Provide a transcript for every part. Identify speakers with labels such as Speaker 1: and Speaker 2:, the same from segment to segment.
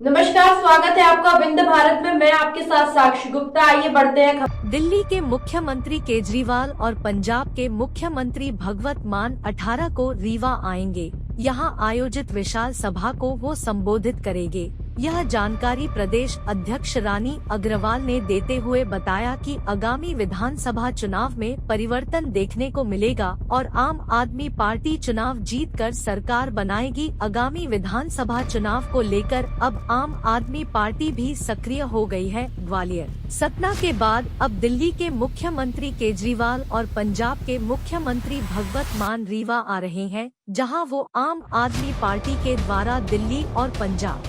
Speaker 1: नमस्कार, स्वागत है आपका विंध्य भारत में। मैं आपके साथ साक्षी गुप्ता। आइए बढ़ते हैं।
Speaker 2: दिल्ली के मुख्यमंत्री केजरीवाल और पंजाब के मुख्यमंत्री भगवंत मान 18 को रीवा आएंगे। यहां आयोजित विशाल सभा को वो संबोधित करेंगे। यह जानकारी प्रदेश अध्यक्ष रानी अग्रवाल ने देते हुए बताया कि आगामी विधानसभा चुनाव में परिवर्तन देखने को मिलेगा और आम आदमी पार्टी चुनाव जीतकर सरकार बनाएगी। आगामी विधानसभा चुनाव को लेकर अब आम आदमी पार्टी भी सक्रिय हो गई है। ग्वालियर, सतना के बाद अब दिल्ली के मुख्यमंत्री केजरीवाल और पंजाब के मुख्यमंत्री भगवंत मान रीवा आ रहे हैं, जहां वो आम आदमी पार्टी के द्वारा दिल्ली और पंजाब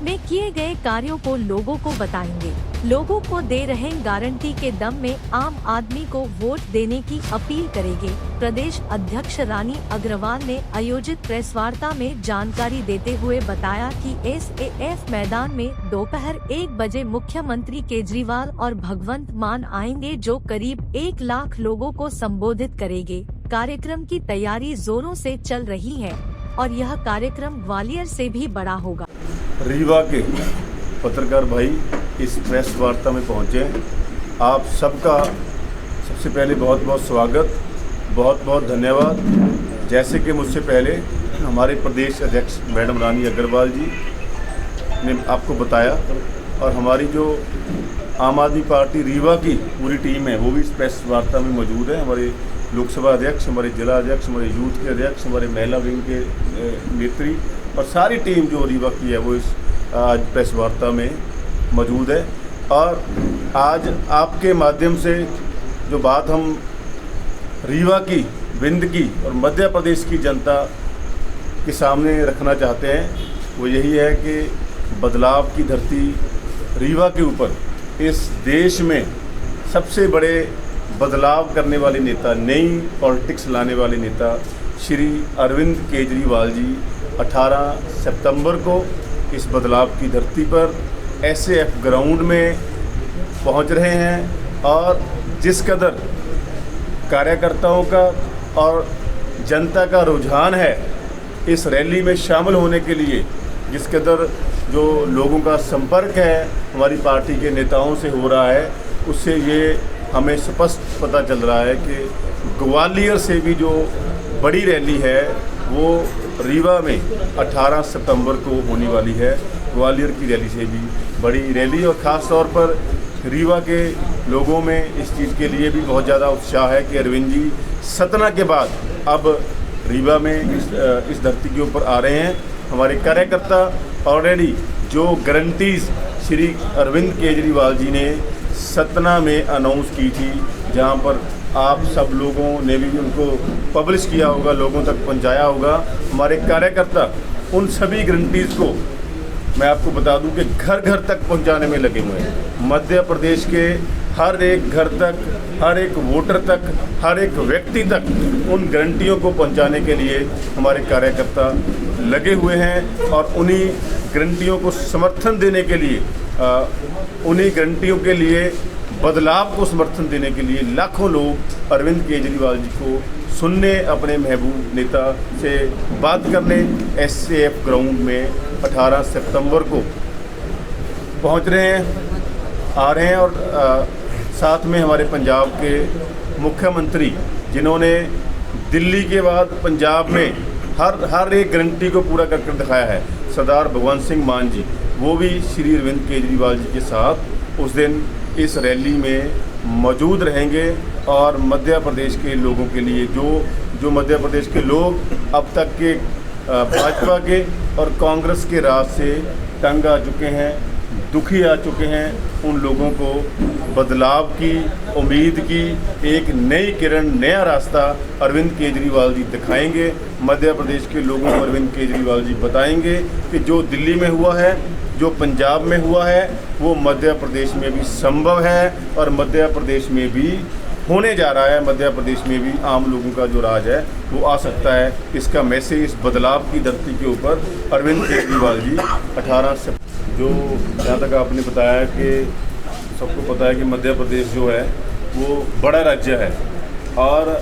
Speaker 2: में किए गए कार्यों को लोगों को बताएंगे। लोगों को दे रहे गारंटी के दम में आम आदमी को वोट देने की अपील करेंगे। प्रदेश अध्यक्ष रानी अग्रवाल ने आयोजित प्रेस वार्ता में जानकारी देते हुए बताया कि SAF मैदान में दोपहर 1 बजे मुख्यमंत्री केजरीवाल और भगवंत मान आएंगे, जो करीब 1 लाख लोगों को संबोधित करेंगे। कार्यक्रम की तैयारी जोरों से चल रही है और यह कार्यक्रम ग्वालियर से भी बड़ा होगा।
Speaker 3: रीवा के पत्रकार भाई इस प्रेस वार्ता में पहुंचे, आप सबका सबसे पहले बहुत बहुत स्वागत, बहुत बहुत धन्यवाद। जैसे कि मुझसे पहले हमारे प्रदेश अध्यक्ष मैडम रानी अग्रवाल जी ने आपको बताया और हमारी जो आम आदमी पार्टी रीवा की पूरी टीम है वो भी इस प्रेस वार्ता में मौजूद है। हमारे लोकसभा अध्यक्ष, हमारे जिला अध्यक्ष, हमारे यूथ के अध्यक्ष, हमारे महिला विंग के नेत्री और सारी टीम जो रीवा की है वो इस आज प्रेस वार्ता में मौजूद है। और आज आपके माध्यम से जो बात हम रीवा की, विंध्य की और मध्य प्रदेश की जनता के सामने रखना चाहते हैं वो यही है कि बदलाव की धरती रीवा के ऊपर इस देश में सबसे बड़े बदलाव करने वाले नेता, नई पॉलिटिक्स लाने वाले नेता श्री अरविंद केजरीवाल जी 18 सितंबर को इस बदलाव की धरती पर SAF ग्राउंड में पहुंच रहे हैं। और जिस कदर कार्यकर्ताओं का और जनता का रुझान है इस रैली में शामिल होने के लिए, जिस कदर जो लोगों का संपर्क है हमारी पार्टी के नेताओं से हो रहा है, उससे ये हमें स्पष्ट पता चल रहा है कि ग्वालियर से भी जो बड़ी रैली है वो रीवा में 18 सितंबर को होने वाली है। ग्वालियर की रैली से भी बड़ी रैली और ख़ास तौर पर रीवा के लोगों में इस चीज़ के लिए भी बहुत ज़्यादा उत्साह है कि अरविंद जी सतना के बाद अब रीवा में इस धरती के ऊपर आ रहे हैं। हमारे कार्यकर्ता ऑलरेडी जो गारंटीज़ श्री अरविंद केजरीवाल जी ने सतना में अनाउंस की थी, जहां पर आप सब लोगों ने भी उनको पब्लिश किया होगा, लोगों तक पहुंचाया होगा। हमारे कार्यकर्ता उन सभी गारंटीज़ को मैं आपको बता दूं कि घर घर तक पहुंचाने में लगे हुए हैं। मध्य प्रदेश के हर एक घर तक, हर एक वोटर तक, हर एक व्यक्ति तक उन गारंटियों को पहुंचाने के लिए हमारे कार्यकर्ता लगे हुए हैं और उन्हीं गारंटियों को समर्थन देने के लिए, उन्हीं गारंटियों के लिए बदलाव को समर्थन देने के लिए लाखों लोग अरविंद केजरीवाल जी को सुनने, अपने महबूब नेता से बात करने SAF ग्राउंड में 18 सितंबर को पहुंच रहे हैं, आ रहे हैं। और साथ में हमारे पंजाब के मुख्यमंत्री, जिन्होंने दिल्ली के बाद पंजाब में हर एक गारंटी को पूरा करके दिखाया है, सरदार भगवंत सिंह मान जी, वो भी श्री अरविंद केजरीवाल जी के साथ उस दिन इस रैली में मौजूद रहेंगे। और मध्य प्रदेश के लोगों के लिए जो मध्य प्रदेश के लोग अब तक के भाजपा के और कांग्रेस के राज से तंग आ चुके हैं, दुखी आ चुके हैं, उन लोगों को बदलाव की उम्मीद की एक नई किरण, नया रास्ता अरविंद केजरीवाल जी दिखाएंगे। मध्य प्रदेश के लोगों को अरविंद केजरीवाल जी बताएंगे कि जो दिल्ली में हुआ है, जो पंजाब में हुआ है, वो मध्य प्रदेश में भी संभव है और मध्य प्रदेश में भी होने जा रहा है। मध्य प्रदेश में भी आम लोगों का जो राज है वो आ सकता है। इसका मैसेज इस बदलाव की धरती के ऊपर अरविंद केजरीवाल जी 18 से जो जहाँ तक आपने बताया कि सबको पता है कि मध्य प्रदेश जो है वो बड़ा राज्य है और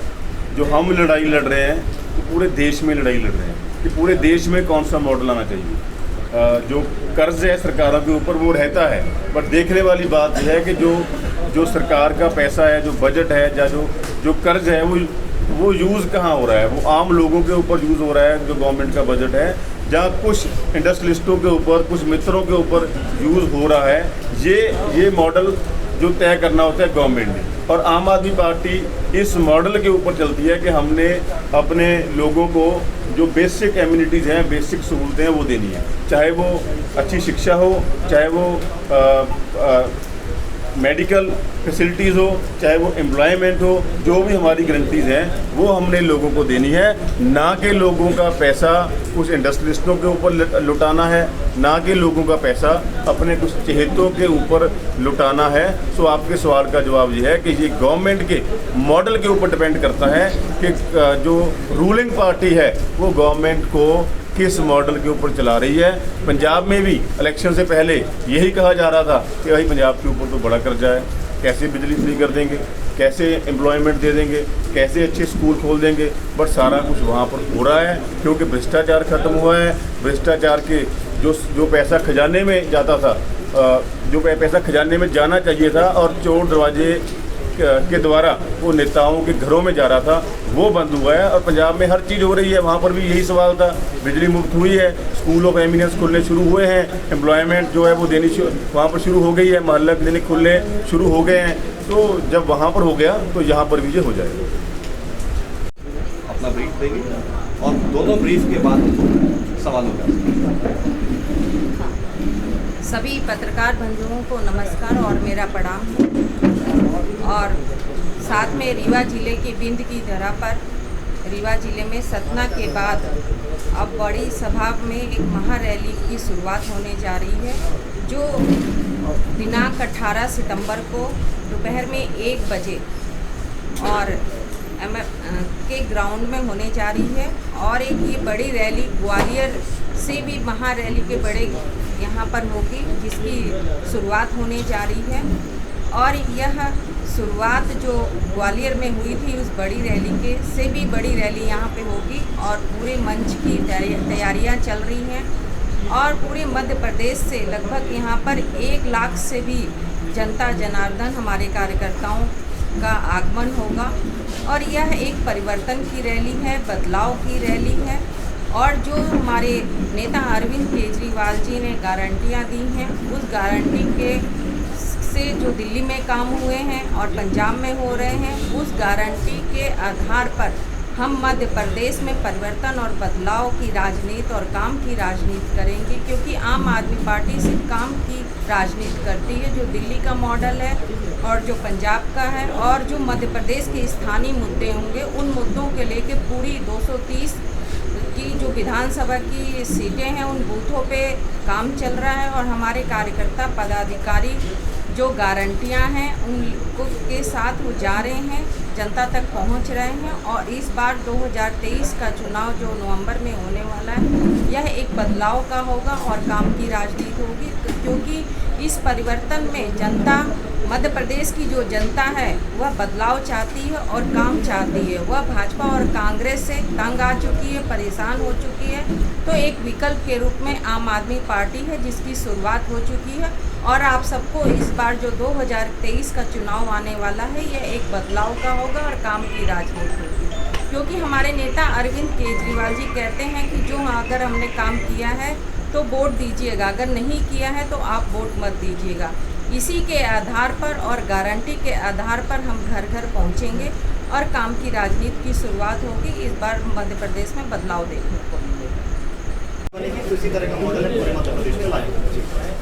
Speaker 3: जो हम लड़ाई लड़ रहे हैं तो पूरे देश में लड़ाई लड़ रहे हैं। कि पूरे देश में कौन सा मॉडल आना चाहिए। जो कर्ज है सरकारों के ऊपर वो रहता है, बट देखने वाली बात यह है कि जो सरकार का पैसा है, जो बजट है या जो कर्ज है वो यूज़ कहाँ हो रहा है, वो आम लोगों के ऊपर यूज़ हो रहा है। जो गवर्नमेंट का बजट है जहाँ कुछ इंडस्ट्रियलिस्टों के ऊपर, कुछ मित्रों के ऊपर यूज़ हो रहा है, ये मॉडल जो तय करना होता है गवर्नमेंट ने। और आम आदमी पार्टी इस मॉडल के ऊपर चलती है कि हमने अपने लोगों को जो बेसिक एम्यूनिटीज़ हैं, बेसिक सहूलतें हैं वो देनी है, चाहे वो अच्छी शिक्षा हो, चाहे वो मेडिकल फैसिलिटीज़ हो, चाहे वो एम्प्लॉयमेंट हो, जो भी हमारी गारंटीज़ हैं वो हमने लोगों को देनी है, ना कि लोगों का पैसा कुछ इंडस्ट्रियलिस्टों के ऊपर लुटाना है, ना कि लोगों का पैसा अपने कुछ चहेतों के ऊपर लुटाना है। सो आपके सवाल का जवाब ये है कि ये गवर्नमेंट के मॉडल के ऊपर डिपेंड करता है कि जो रूलिंग पार्टी है वो गवर्नमेंट को किस मॉडल के ऊपर चला रही है। पंजाब में भी इलेक्शन से पहले यही कहा जा रहा था कि भाई पंजाब के ऊपर तो बड़ा कर्जा है, कैसे बिजली फ्री कर देंगे, कैसे एम्प्लॉयमेंट दे देंगे, कैसे अच्छे स्कूल खोल देंगे, बट सारा कुछ वहाँ पर हो रहा है क्योंकि भ्रष्टाचार खत्म हुआ है। भ्रष्टाचार के जो पैसा खजाने में जाता था, जो पैसा खजाने में जाना चाहिए था और चोर दरवाजे के द्वारा वो नेताओं के घरों में जा रहा था, वो बंद हुआ है। और पंजाब में हर चीज़ हो रही है, वहाँ पर भी यही सवाल था। बिजली मुफ्त हुई है, स्कूल ऑफ एमिनेंस खुलने शुरू हुए हैं, एम्प्लॉयमेंट जो है वो देनी वहाँ पर शुरू हो गई है, मोहल्ला क्लिनिक खुलने शुरू हो गए हैं। तो जब वहाँ पर हो गया तो यहाँ पर भी ये हो जाएगा।
Speaker 4: अपना ब्रीफ देंगे और दोनों ब्रीफ के बाद सवाल होगा।
Speaker 5: सभी पत्रकार बंधुओं को नमस्कार और मेरा प्रणाम। और साथ में रीवा जिले के बिंद की धरा पर रीवा जिले में सतना के बाद अब बड़ी सभा में एक महारैली की शुरुआत होने जा रही है, जो दिनांक 18 सितंबर को दोपहर में 1 बजे और के ग्राउंड में होने जा रही है। और एक ये बड़ी रैली ग्वालियर से भी महारैली के बड़े यहाँ पर होगी, जिसकी शुरुआत होने जा रही है। और यह शुरुआत जो ग्वालियर में हुई थी उस बड़ी रैली के से भी बड़ी रैली यहाँ पे होगी और पूरे मंच की तैयारियाँ चल रही हैं। और पूरे मध्य प्रदेश से लगभग यहाँ पर 1 लाख से भी जनता जनार्दन हमारे कार्यकर्ताओं का आगमन होगा। और यह एक परिवर्तन की रैली है, बदलाव की रैली है। और जो हमारे नेता अरविंद केजरीवाल जी ने गारंटियाँ दी हैं, उस गारंटी के से जो दिल्ली में काम हुए हैं और पंजाब में हो रहे हैं, उस गारंटी के आधार पर हम मध्य प्रदेश में परिवर्तन और बदलाव की राजनीति और काम की राजनीति करेंगे। क्योंकि आम आदमी पार्टी सिर्फ काम की राजनीति करती है, जो दिल्ली का मॉडल है और जो पंजाब का है। और जो मध्य प्रदेश के स्थानीय मुद्दे होंगे, उन मुद्दों के लेके पूरी 230 की जो विधानसभा की सीटें हैं उन बूथों पे काम चल रहा है। और हमारे कार्यकर्ता पदाधिकारी जो गारंटियां हैं उनको के साथ वो जा रहे हैं, जनता तक पहुंच रहे हैं। और इस बार 2023 का चुनाव जो नवंबर में होने वाला है, यह एक बदलाव का होगा और काम की राजनीति होगी। क्योंकि इस परिवर्तन में जनता, मध्य प्रदेश की जो जनता है वह बदलाव चाहती है और काम चाहती है। वह भाजपा और कांग्रेस से तंग आ चुकी है, परेशान हो चुकी है। तो एक विकल्प के रूप में आम आदमी पार्टी है, जिसकी शुरुआत हो चुकी है। और आप सबको इस बार जो 2023 का चुनाव आने वाला है, यह एक बदलाव का होगा और काम की राजनीति होगी। क्योंकि हमारे नेता अरविंद केजरीवाल जी कहते हैं कि जो अगर हमने काम किया है तो वोट दीजिएगा, अगर नहीं किया है तो आप वोट मत दीजिएगा। इसी के आधार पर और गारंटी के आधार पर हम घर घर पहुंचेंगे और काम की राजनीति की शुरुआत होगी। इस बार मध्य प्रदेश में बदलाव देखने को मिलेगा।
Speaker 4: इसी तरह का मॉडल है पूरे मध्य प्रदेश में लाएंगे।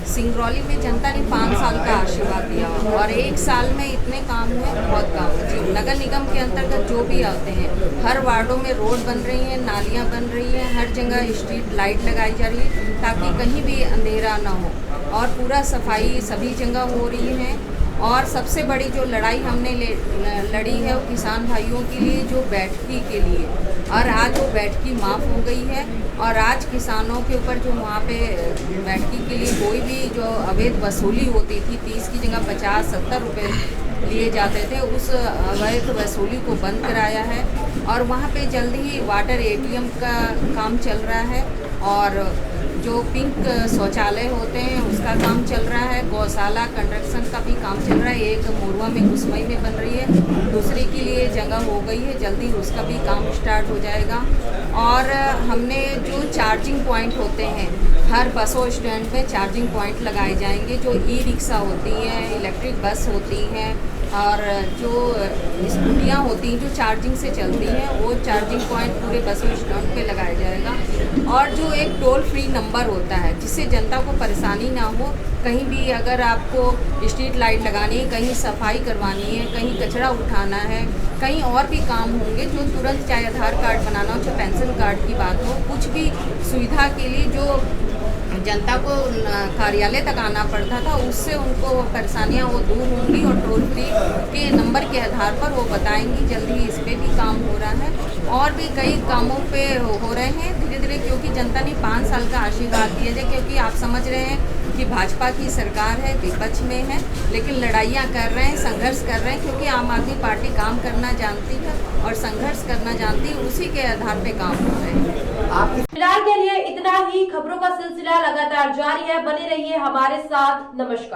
Speaker 5: सिंगरौली में जनता ने 5 साल का आशीर्वाद दिया और 1 साल में इतने काम हुए, बहुत काम हुए। जो नगर निगम के अंतर्गत जो भी आते हैं, हर वार्डों में रोड बन रही हैं, नालियां बन रही हैं, हर जगह स्ट्रीट लाइट लगाई जा रही है ताकि कहीं भी अंधेरा ना हो। और पूरा सफाई सभी जगह हो रही है। और सबसे बड़ी जो लड़ाई हमने लड़ी है वो किसान भाइयों के लिए, जो बैठकी के लिए। और आज वो बैठकी माफ़ हो गई है। और आज किसानों के ऊपर जो वहाँ पे बैठकी के लिए कोई भी जो अवैध वसूली होती थी, 30 की जगह 50-70 रुपये लिए जाते थे उस अवैध वसूली को बंद कराया है। और वहाँ पे जल्दी ही वाटर एटीएम का काम चल रहा है और जो पिंक शौचालय होते हैं उसका काम चल रहा है। गौशाला कंस्ट्रक्शन का भी काम चल रहा है। एक मोरवा में घुसमई में बन रही है, दूसरी के लिए जगह हो गई है, जल्दी उसका भी काम स्टार्ट हो जाएगा। और हमने जो चार्जिंग पॉइंट होते हैं हर बसों स्टैंड में चार्जिंग पॉइंट लगाए जाएंगे। जो ई रिक्शा होती हैं, इलेक्ट्रिक बस होती हैं और जो स्कूटियाँ होती हैं जो चार्जिंग से चलती हैं वो चार्जिंग पॉइंट पूरे बसों स्टैंड पे लगाया जाएगा। और जो एक टोल फ्री नंबर होता है जिससे जनता को परेशानी ना हो, कहीं भी अगर आपको स्ट्रीट लाइट लगानी है, कहीं सफाई करवानी है, कहीं कचरा उठाना है, कहीं और भी काम होंगे जो तुरंत चाहे आधार कार्ड बनाना हो, चाहे पेंशन कार्ड की बात हो, कुछ भी सुविधा के लिए जो जनता को कार्यालय तक आना पड़ता था उससे उनको परेशानियां वो दूर होंगी। और टोल फ्री के नंबर के आधार पर वो बताएंगी। जल्दी इस पे भी काम हो रहा है और भी कई कामों पे हो रहे हैं धीरे धीरे, क्योंकि जनता ने 5 साल का आशीर्वाद दिया है। क्योंकि आप समझ रहे हैं कि भाजपा की सरकार है, विपक्ष में है, लेकिन लड़ाइयाँ कर रहे हैं, संघर्ष कर रहे हैं, क्योंकि आम आदमी पार्टी काम करना जानती है और संघर्ष करना जानती है, उसी के आधार पे काम हो रहे हैं।
Speaker 1: फिलहाल के लिए इतना ही। खबरों का सिलसिला लगातार जारी है, बने रहिए हमारे साथ। नमस्कार।